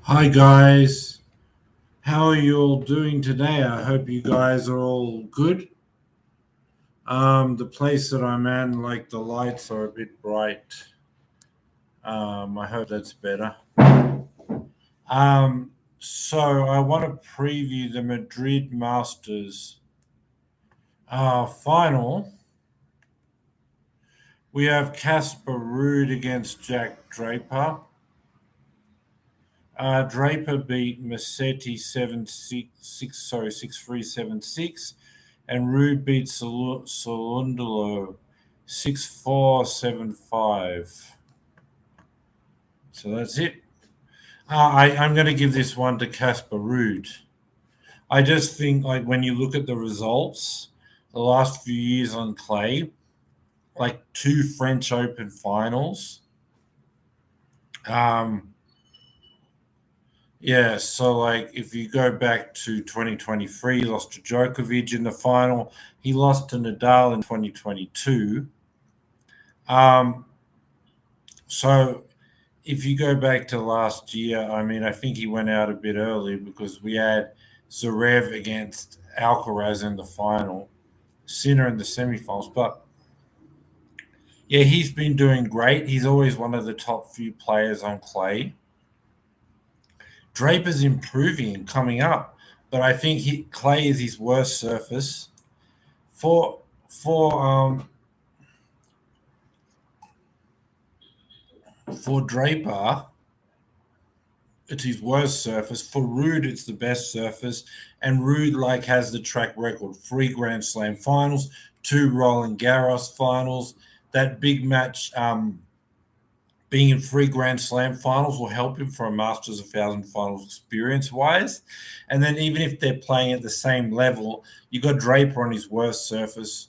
Hi guys, how are you all doing today? I hope you guys are all good. The place that I'm at, like the lights are a bit bright. I hope that's better. So I want to preview the Madrid Masters final. We have Casper Ruud against Jack Draper. Draper beat Massetti 6-3 7-6, and Rude beat Solundolo 6-4 7-5. So that's it. I'm going to give this one to Casper Ruud. I just think, like, when you look at the results, the last few years on clay, like two French Open finals. Yeah, so like if you go back to 2023, he lost to Djokovic in the final. He lost to Nadal in 2022. Um, so if you go back to last year, I mean, I think he went out a bit early because we had Zverev against Alcaraz in the final, Sinner in the semifinals. But yeah, he's been doing great. He's always one of the top few players on clay. Draper's improving and coming up, but I think clay is his worst surface. For for um for Draper, it's his worst surface. For Ruud, it's the best surface, and Ruud like has the track record: 3 Grand Slam finals, 2 Roland Garros finals. That big match, being in 3 Grand Slam finals will help him for a Masters 1,000 finals experience wise. And then even if they're playing at the same level, you got Draper on his worst surface,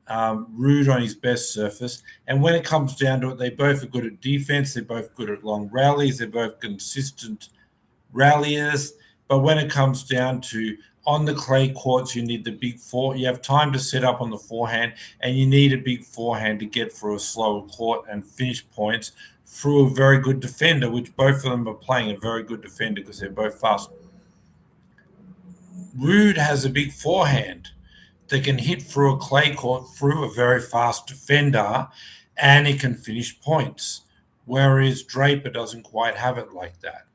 Rude on his best surface. And when it comes down to it, they both are good at defense. They're both good at long rallies. They're both consistent ralliers. But when it comes down to on the clay courts, you need the big four. You have time to set up on the forehand, and you need a big forehand to get through a slower court and finish points through a very good defender, which both of them are playing a very good defender because they're both fast. Rude has a big forehand that can hit through a clay court through a very fast defender, and he can finish points, whereas Draper doesn't quite have it like that.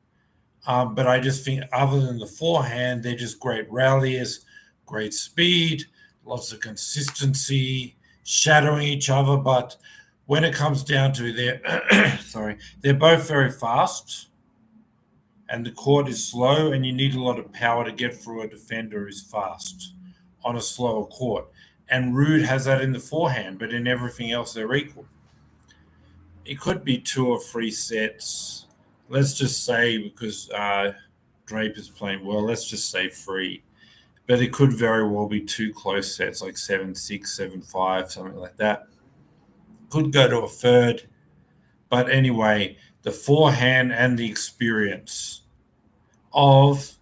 But I just think, other than the forehand, they're just great ralliers, great speed, lots of consistency, shadowing each other. But when it comes down to they're both very fast, and the court is slow, and you need a lot of power to get through a defender who's fast on a slower court. And Rude has that in the forehand, but in everything else, they're equal. It could be 2 or 3 sets. Let's just say, because Draper's playing well, let's just say 3. But it could very well be 2 close sets, like 7-6, 7-5, something like that. Could go to a third. But anyway, the forehand and the experience of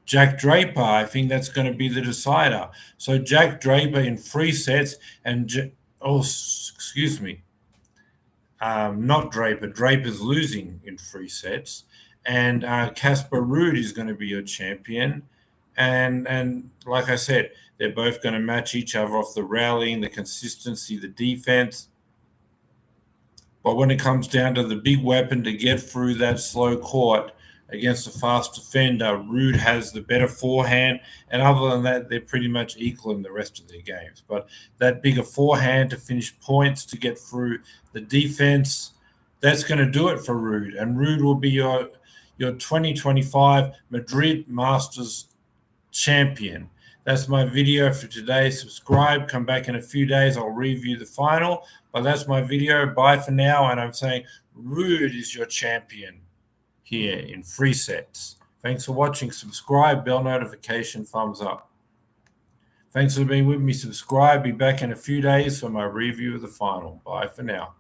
Jack Draper, I think that's going to be the decider. So Jack Draper in 3 sets excuse me, not Draper. Draper's losing in 3 sets, and Casper Ruud is going to be your champion. And like I said, they're both going to match each other off the rallying, the consistency, the defense. But when it comes down to the big weapon to get through that slow court against a fast defender, Ruud has the better forehand. And other than that, they're pretty much equal in the rest of their games. But that bigger forehand to finish points, to get through the defense, that's going to do it for Ruud. And Ruud will be your 2025 Madrid Masters champion. That's my video for today. Subscribe. Come back in a few days. I'll review the final. But that's my video. Bye for now. And I'm saying Ruud is your champion here in 3 sets. Thanks for watching. Subscribe, bell notification, thumbs up. Thanks for being with me. Subscribe. Be back in a few days for my review of the final. Bye for now.